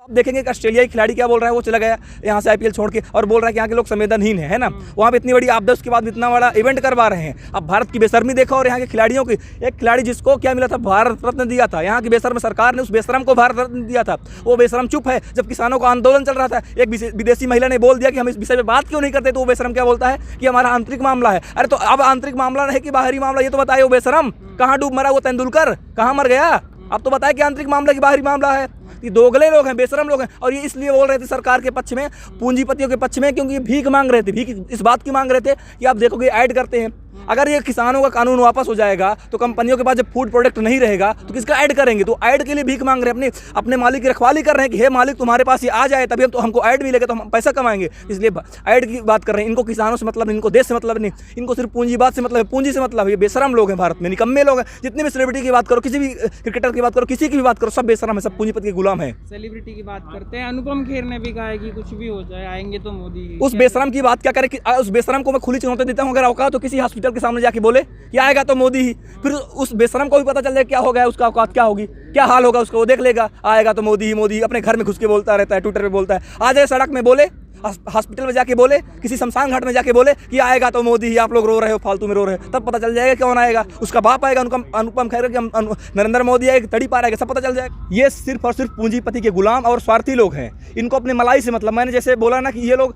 आप देखेंगे कि ऑस्ट्रेलियाई खिलाड़ी क्या बोल रहा है, वो चला गया यहाँ से आईपीएल छोड़ के और बोल रहा है कि यहाँ के लोग संवेदनहीन है ना। वहाँ पे इतनी बड़ी आपदा, उसके बाद इतना बड़ा इवेंट करवा रहे हैं। अब भारत की बेशर्मी देखो, और यहाँ के खिलाड़ियों की, एक खिलाड़ी जिसको क्या मिला था, भारत रत्न दिया था, यहाँ की बेशर्म सरकार ने उस बेशरम को भारत रत्न दिया था, वो बेशरम चुप है। जब किसानों का आंदोलन चल रहा था, एक विदेशी महिला ने बोल दिया कि हम इस विषय पर बात क्यों नहीं करते, तो वो बेशरम क्या बोलता है कि हमारा आंतरिक मामला है। अरे तो अब आंतरिक मामला रहे कि बाहरी मामला, ये तो बताइए। वो बेशरम कहाँ डूब मरा, वो तेंदुलकर कहाँ मर गया? अब तो बताए कि आंतरिक मामला की बाहरी मामला है। ये दोगले लोग हैं, बेशरम लोग हैं। और ये इसलिए बोल रहे थे सरकार के पक्ष में, पूंजीपतियों के पक्ष में, क्योंकि ये भीख मांग रहे थे। भीख इस बात की मांग रहे थे कि आप देखोगे ऐड करते हैं, अगर ये किसानों का कानून वापस हो जाएगा तो कंपनियों के पास जब फूड प्रोडक्ट नहीं रहेगा तो किसका ऐड करेंगे। तो ऐड के लिए भीख मांग रहे हैं, अपने मालिक की रखवाली कर रहे हैं कि हे मालिक तुम्हारे पास ये आ जाए तभी हम तो हमको ऐड मिलेगा तो हम पैसा कमाएंगे, इसलिए ऐड की बात कर रहे हैं। इनको किसानों से मतलब नहीं, इनको देश से मतलब नहीं, इनको सिर्फ पूंजीवाद से मतलब है, पूंजी से मतलब। ये बेशरम लोग हैं, भारत में निकम्मे लोग हैं। जितने भी सेलिब्रिटी की बात करो, किसी भी क्रिकेटर की बात करो, किसी की भी बात करो, सब बेशरम है, सब पूंजीपति के गुलाम है। सेलिब्रिटी की बात करते हैं, अनुपम खेर ने भी कहा है कि कुछ भी हो जाए आएंगे तो मोदी। उस बेशरम की बात क्या करें कि उस बेशरम को मैं खुली चुनौती देता हूँ, अगर औकात तो किसी हॉस्पिटल के सामने जाके बोले कि आएगा तो मोदी ही, फिर उस बेशरम को भी पता चल जाए क्या हो गया, उसका औकात क्या होगी, क्या हाल होगा उसका, वो देख लेगा। आएगा तो मोदी ही, मोदी ही अपने घर में घुस के बोलता रहता है, ट्विटर पे बोलता है। आ जाए सड़क में बोले, हॉस्पिटल में जाके बोले, किसी शमशान घाट में जाके बोले कि आएगा तो मोदी ही, आप लोग रो रहे हो, फालतू में रो रहे हो, तब पता चल जाएगा कौन आएगा। उसका बाप आएगा, अनुपम खेर कि नरेंद्र मोदी आएगा, तड़ी पार आएगा, सब पता चल जाएगा। ये सिर्फ और सिर्फ पूंजीपति के गुलाम और स्वार्थी लोग हैं। इनको अपने मलाई से मतलब, मैंने जैसे बोला ना कि ये लोग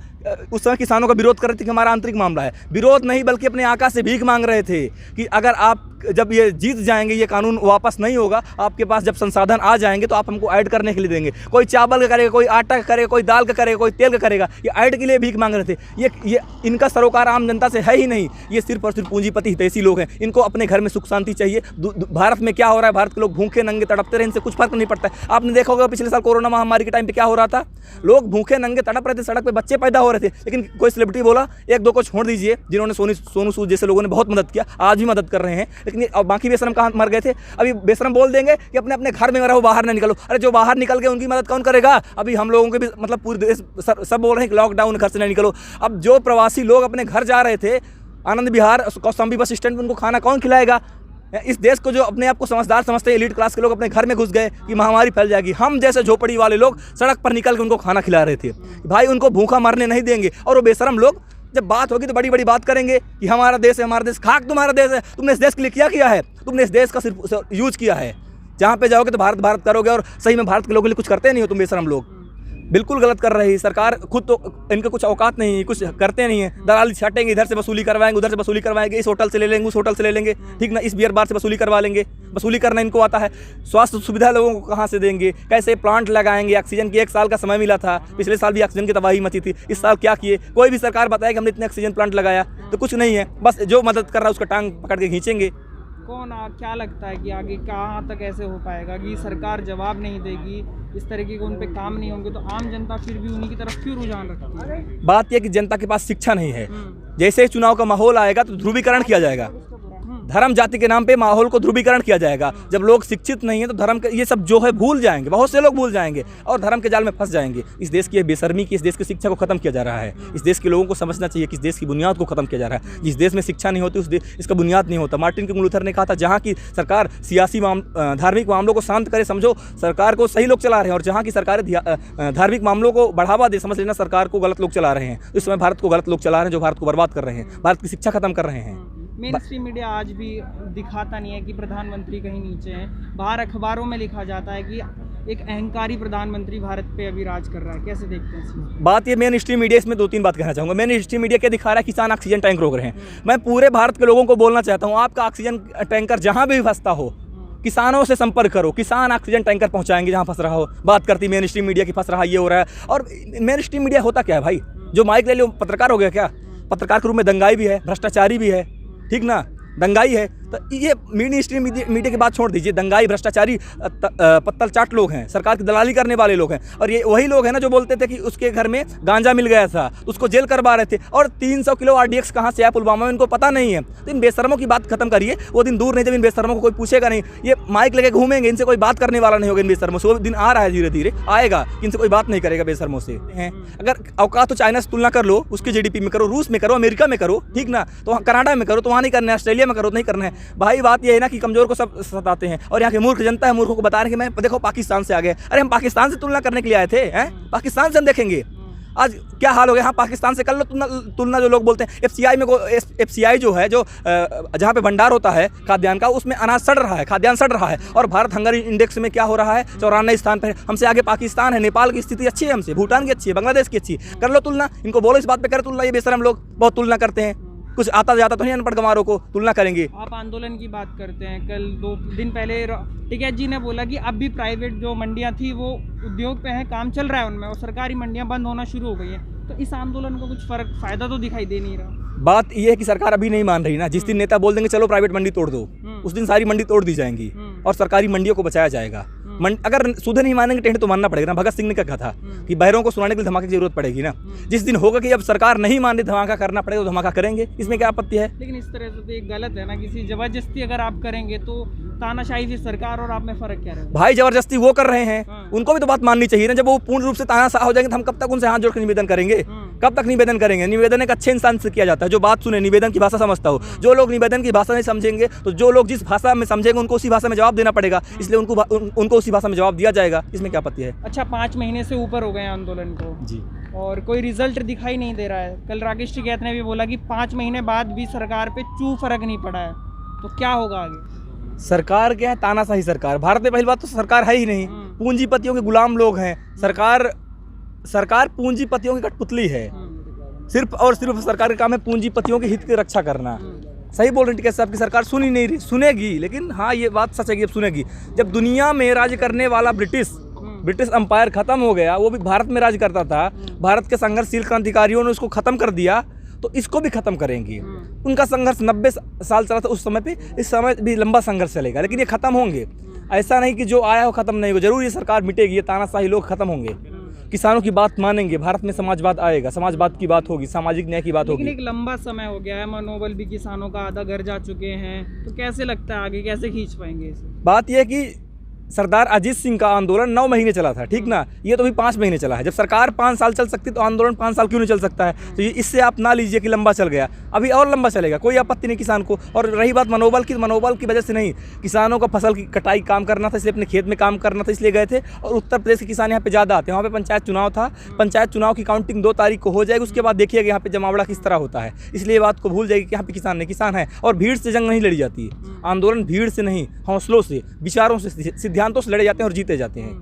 उस समय किसानों का विरोध कर रहे थे कि हमारा आंतरिक मामला है। विरोध नहीं, बल्कि अपने आका से भीख मांग रहे थे कि अगर आप जब ये जीत जाएंगे, ये कानून वापस नहीं होगा, आपके पास जब संसाधन आ जाएंगे तो आप हमको ऐड करने के लिए देंगे। कोई चावल का करेगा, कोई आटा का करेगा, कोई दाल का करेगा, कोई तेल का करेगा। ये ऐड के लिए भीख मांग रहे थे। ये इनका सरोकार आम जनता से है ही नहीं। ये सिर्फ और सिर्फ पूंजीपति हितैषी लोग हैं। इनको अपने घर में सुख शांति चाहिए। भारत में क्या हो रहा है, भारत के लोग भूखे नंगे तड़पते रहे, इनसे कुछ फर्क नहीं पड़ता है। आपने देखा होगा पिछले साल कोरोना महामारी के टाइम पे क्या हो रहा था, लोग भूखे नंगे तड़प रहे थे, सड़क पे बच्चे पैदा हो रहे थे, लेकिन कोई सेलिब्रिटी बोला, एक दो को छोड़ दीजिए जिन्होंने सोनू सूद जैसे लोगों ने बहुत मदद किया, आज भी मदद कर रहे हैं, लेकिन बाकी बेशरम कहाँ मर गए थे। अभी बेशरम बोल देंगे कि अपने अपने घर में रहो, बाहर ना निकलो। अरे जो बाहर निकल गए उनकी मदद कौन करेगा। अभी हम लोगों के भी मतलब पूरे देश सब बोल रहे हैं कि लॉकडाउन, घर से नहीं निकलो। अब जो प्रवासी लोग अपने घर जा रहे थे, आनंद विहार कौशाम्बी बस स्टैंड पर, उनको खाना कौन खिलाएगा। इस देश को जो अपने आप को समझदार समझते हैं, एलीट क्लास के लोग अपने घर में घुस गए कि महामारी फैल जाएगी। हम जैसे झोपड़ी वाले लोग सड़क पर निकल के उनको खाना खिला रहे थे। भाई उनको भूखा मरने नहीं देंगे। और वो बेशरम लोग जब बात होगी तो बड़ी बड़ी बात करेंगे कि हमारा देश है, हमारा देश। खाक तुम्हारा देश है, तुमने इस देश के लिए क्या किया है, तुमने इस देश का सिर्फ यूज किया है। जहाँ पे जाओगे तो भारत भारत करोगे और सही में भारत के लोगों के लिए कुछ करते नहीं हो तुम बेशरम लोग। बिल्कुल गलत कर रही सरकार, खुद तो इनके कुछ औकात नहीं है, कुछ करते नहीं है। दलाली छाटेंगे, इधर से वसूली करवाएंगे, उधर से वसूली करवाएंगे, इस होटल से ले लेंगे, उस होटल से ले लेंगे, ठीक ना, इस बियर बार से वसूली करवा लेंगे। वसूली करना इनको आता है। स्वास्थ्य सुविधा लोगों को कहाँ से देंगे, कैसे प्लांट लगाएंगे। ऑक्सीजन की 1 साल का समय मिला था, पिछले साल भी ऑक्सीजन की तबाही मची थी। इस साल क्या किए, कोई भी सरकार बताए कि हमने इतने ऑक्सीजन प्लांट लगाया, तो कुछ नहीं है। बस जो मदद कर रहा है उसका टांग पकड़ के खींचेंगे। कौन क्या लगता है कि आगे कहाँ तक ऐसे हो पाएगा कि सरकार जवाब नहीं देगी, इस तरीके के उन पे काम नहीं होंगे तो आम जनता फिर भी उन्हीं की तरफ क्यों रुझान रखती है। बात यह कि जनता के पास शिक्षा नहीं है। जैसे ही चुनाव का माहौल आएगा तो ध्रुवीकरण किया जाएगा, धर्म जाति के नाम पे माहौल को ध्रुवीकरण किया जाएगा। जब लोग शिक्षित नहीं है तो धर्म ये सब जो है भूल जाएंगे, बहुत से लोग भूल जाएंगे और धर्म के जाल में फंस जाएंगे। इस देश की बेशर्मी की, इस देश की शिक्षा को खत्म किया जा रहा है। इस देश के लोगों को समझना चाहिए कि इस देश की बुनियाद को खत्म किया जा रहा है। जिस देश में शिक्षा नहीं होती इसका बुनियाद नहीं होता। मार्टिन किंग लूथर ने कहा था, जहाँ की सरकार सियासी धार्मिक मामलों को शांत करे, समझो सरकार को सही लोग चला रहे हैं, और जहाँ की सरकारें धार्मिक मामलों को बढ़ावा दे, समझ लेना सरकार को गलत लोग चला रहे हैं। इस समय भारत को गलत लोग चला रहे हैं, जो भारत को बर्बाद कर रहे हैं, भारत की शिक्षा खत्म कर रहे हैं। मेन स्ट्रीम मीडिया आज भी दिखाता नहीं है कि प्रधानमंत्री कहीं नीचे हैं। बाहर अखबारों में लिखा जाता है कि एक अहंकारी प्रधानमंत्री भारत पे अभी राज कर रहा है। कैसे देखते हैं बात ये मेन स्ट्रीम मीडिया, इसमें 2-3 बात कहना चाहूँगा। मेन स्ट्रीम मीडिया क्या दिखा रहा है, किसान ऑक्सीजन टैंक रोक रहे हैं। मैं पूरे भारत के लोगों को बोलना चाहता हूँ, आपका ऑक्सीजन टैंकर जहाँ भी फंसता हो, किसानों से संपर्क करो। किसान ऑक्सीजन टैंकर पहुँचाएंगे जहाँ फंस रहा हो। बात करती मेन स्ट्रीम मीडिया की फंस रहा है, ये हो रहा है। और मेन स्ट्रीम मीडिया होता क्या है भाई, जो माइक ले लो पत्रकार हो गया क्या? पत्रकार के रूप में दंगाई भी है, भ्रष्टाचारी भी है, ठीक ना, दंगाई है। तो ये मेन स्ट्रीम मीडिया की बात छोड़ दीजिए। दंगाई, भ्रष्टाचारी, पत्तल चाट लोग हैं, सरकार की दलाली करने वाले लोग हैं। और ये वही लोग हैं ना जो बोलते थे कि उसके घर में गांजा मिल गया था, उसको जेल करवा रहे थे, और 300 किलो RDX कहाँ से आया पुलवामा में, इनको पता नहीं है। तो इन बेशर्मों की बात खत्म करिए। वो दिन दूर नहीं जब इन बेशर्मों को कोई पूछेगा नहीं, ये माइक लेके घूमेंगे, इनसे कोई बात करने वाला नहीं होगा इन बेशर्मों से। वो दिन आ रहा है, धीरे धीरे आएगा, इनसे कोई बात नहीं करेगा बेशर्मों से। अगर औकात तो चाइना से तुलना कर लो, उसकी GDP में करो, रूस में करो, अमेरिका में करो, ठीक ना, तो कनाडा में करो, तो वहाँ नहीं करना है, ऑस्ट्रेलिया में करो तो नहीं करना है। भाई बात ये है ना कि कमज़ोर को सब सताते हैं, और यहाँ की मूर्ख जनता है, मूर्खों को बता रहे हैं कि मैं देखो पाकिस्तान से आ गए। अरे हम पाकिस्तान से तुलना करने के लिए आए थे, हैं? पाकिस्तान से हम देखेंगे आज क्या हाल हो गया। हाँ, पाकिस्तान से कर लो तुलना जो लोग बोलते हैं। एफसीआई में एफसीआई जो है, जो जहाँ पे भंडार होता है खाद्यान्न का, उसमें अनाज सड़ रहा है, खाद्यान्न सड़ रहा है। और भारत हंगरी इंडेक्स में क्या हो रहा है, 94 स्थान पर। हमसे आगे पाकिस्तान है, नेपाल की स्थिति अच्छी है हमसे, भूटान की अच्छी है, बांग्लादेश की अच्छी है। कर लो तुलना, इनको बोलो इस बात पे कर तुलना। ये बेशरम लोग बहुत तुलना करते हैं, कुछ आता जाता तो नहीं अनपढ़ गंवारों को तुलना करेंगे। आप आंदोलन की बात करते हैं, कल 2 दिन पहले टिकैत जी ने बोला कि अब भी प्राइवेट जो मंडियां थी वो उद्योग पे हैं, काम चल रहा है उनमें, और सरकारी मंडियां बंद होना शुरू हो गई हैं। तो इस आंदोलन को कुछ फ़ायदा तो दिखाई दे नहीं रहा। बात यह है कि सरकार अभी नहीं मान रही ना। जिस दिन नेता बोल देंगे चलो प्राइवेट मंडी तोड़ दो, उस दिन सारी मंडी तोड़ दी जाएंगी और सरकारी मंडियों को बचाया जाएगा। अगर सुधे नहीं मानेंगे टेढ़े तो मानना पड़ेगा ना। भगत सिंह ने क्या कहा था कि बहरों को सुनाने के लिए धमाके की जरूरत पड़ेगी ना। जिस दिन होगा कि अब सरकार नहीं मान रही, धमाका करना पड़ेगा, तो धमाका करेंगे, इसमें क्या आपत्ति है। लेकिन इस तरह से तो ये गलत है ना, किसी जबरदस्ती अगर आप करेंगे तो तानाशाही से सरकार और आप में फ़र्क क्या रहेगा। भाई जबरदस्ती वो कर रहे हैं, उनको भी तो बात माननी चाहिए ना। जब वो पूर्ण रूप से तानाशाह हो जाएंगे तो हम कब तक उनसे हाथ जोड़ कर निवेदन करेंगे, कब तक निवेदन करेंगे। निवेदन एक अच्छे इंसान से किया जाता है जो बात सुने, निवेदन की भाषा समझता हो। जो लोग निवेदन की भाषा नहीं समझेंगे, तो जो लोग जिस भाषा में समझेंगे उनको उसी भाषा में जवाब देना पड़ेगा, इसलिए उनको उसी भाषा में जवाब दिया जाएगा। इसमें क्या आपत्ति है। अच्छा, 5 महीने से ऊपर हो गए हैं आंदोलन को जी, और कोई रिजल्ट दिखाई नहीं दे रहा है। कल राकेश टिकैत ने भी बोला कि 5 महीने बाद भी सरकार पे चू फर्क नहीं पड़ा है, तो क्या होगा आगे। सरकार क्या है, तानाशाही सरकार। भारत में पहली बात तो सरकार है ही नहीं, पूंजीपतियों के गुलाम लोग हैं। सरकार पूंजीपतियों की कठपुतली है। सिर्फ और सिर्फ सरकार का काम है पूंजीपतियों के हित की रक्षा करना। सही बोल रहे हैं टिकैत साहब की सरकार सुन ही नहीं रही, सुनेगी, लेकिन हाँ ये बात सच है कि अब सुनेगी। जब दुनिया में राज करने वाला ब्रिटिश अंपायर खत्म हो गया, वो भी भारत में राज करता था, भारत के संघर्षशील क्रांतिकारियों ने उसको खत्म कर दिया, तो इसको भी खत्म करेंगे। उनका संघर्ष 90 साल चला था उस समय पे, इस समय भी लंबा संघर्ष चलेगा, लेकिन ये खत्म होंगे। ऐसा नहीं कि जो आया हो खत्म नहीं हो, जरूर ये सरकार मिटेगी, ये तानाशाही लोग खत्म होंगे, किसानों की बात मानेंगे, भारत में समाजवाद आएगा, समाजवाद की बात होगी, सामाजिक न्याय की बात होगी। लेकिन एक लंबा समय हो गया है, मनोबल भी किसानों का आधा घर जा चुके हैं, तो कैसे लगता है आगे कैसे खींच पाएंगे इसे। बात यह है कि सरदार अजीत सिंह का आंदोलन 9 महीने चला था, ठीक ना। ये तो भी 5 महीने चला है। जब सरकार 5 साल चल सकती तो आंदोलन 5 साल क्यों नहीं चल सकता है। तो ये इससे आप ना लीजिए कि लंबा चल गया, अभी और लंबा चलेगा, कोई आपत्ति नहीं किसान को। और रही बात मनोबल की वजह से नहीं, किसानों को फसल की कटाई काम करना था, इसलिए अपने खेत में काम करना था, इसलिए गए थे। और उत्तर प्रदेश के किसान यहाँ पे ज़्यादा आते हैं। वहाँ पे पंचायत चुनाव था, पंचायत चुनाव की काउंटिंग 2 तारीख को हो जाएगी, उसके बाद देखिएगा यहाँ पे जमावड़ा किस तरह होता है। इसलिए ये बात को भूल जाएगी कि यहाँ पे किसान है। और भीड़ से जंग नहीं लड़ी जाती है, आंदोलन भीड़ से नहीं, हौसलों से, विचारों से, सिद्धांतों से लड़े जाते हैं और जीते जाते हैं।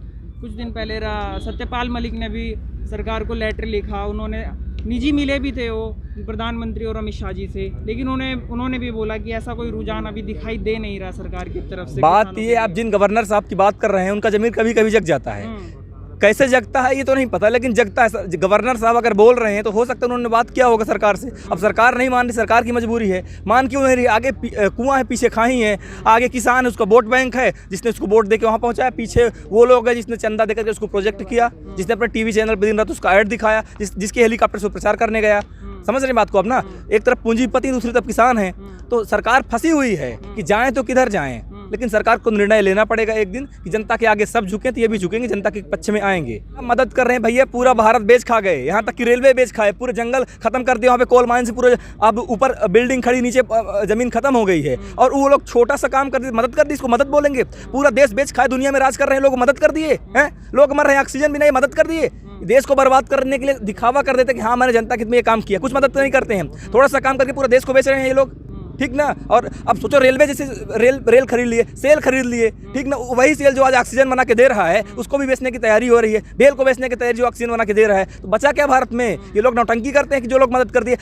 कुछ दिन पहले सत्यपाल मलिक ने भी सरकार को लेटर लिखा, उन्होंने निजी मिले भी थे वो प्रधानमंत्री और अमित शाह जी से, लेकिन उन्होंने भी बोला कि ऐसा कोई रुझान अभी दिखाई दे नहीं रहा सरकार की तरफ से। बात ये, आप जिन गवर्नर साहब की बात कर रहे हैं उनका जमीर कभी कभी जग जाता है। कैसे जगता है ये तो नहीं पता, लेकिन जगता है। गवर्नर साहब अगर बोल रहे हैं तो हो सकता है उन्होंने बात किया होगा सरकार से। अब सरकार नहीं मान रही, सरकार की मजबूरी है, मान क्यों नहीं रही। आगे कुआं है, पीछे खाई है, आगे किसान है, उसका वोट बैंक है, जिसने उसको वोट देके वहाँ पहुँचाया, पीछे वो लोग हैं जिसने चंदा देकर के उसको प्रोजेक्ट किया, जिसने अपने टीवी चैनल पर दिन रात उसका ऐड दिखाया, जिसके हेलीकॉप्टर से प्रचार करने गया। समझ रहे बात को अब ना। एक तरफ पूंजीपति, दूसरी तरफ किसान है, तो सरकार फंसी हुई है कि जाएं तो किधर जाएं। लेकिन सरकार को निर्णय लेना पड़ेगा एक दिन कि जनता के आगे सब झुकें, तो ये भी झुकेंगे, जनता के पक्ष में आएंगे। हम मदद कर रहे हैं भैया, पूरा भारत बेच खा गए, यहाँ तक कि रेलवे बेच खाए, पूरे जंगल खत्म कर दिए, वहाँ पे कोल माइन से पूरे अब ऊपर बिल्डिंग खड़ी, नीचे जमीन खत्म हो गई है। और वो लोग छोटा सा काम कर दिए, मदद कर दी, इसको मदद बोलेंगे। पूरा देश बेच खाए, दुनिया में राज कर रहे हैं लोग, मदद कर दिए हैं। लोग मर रहे हैं, ऑक्सीजन भी नहीं, मदद कर दिए। देश को बर्बाद करने के लिए दिखावा कर देते कि हाँ मैंने जनता के हित में ये काम किया, कुछ मदद तो नहीं करते हैं। थोड़ा सा काम करके पूरा देश को बेच रहे हैं ये लोग, ठीक ना। और अब सोचो रेलवे जैसे रेल खरीद लिए, सेल खरीद लिए, ठीक ना। वही सेल जो आज ऑक्सीजन बना के दे रहा है उसको भी बेचने की तैयारी हो रही है, बेल को बेचने की तैयारी जो ऑक्सीजन बना के दे रहा है। तो बचा क्या भारत में। ये लोग नौटंकी करते हैं कि जो लोग मदद कर दिए।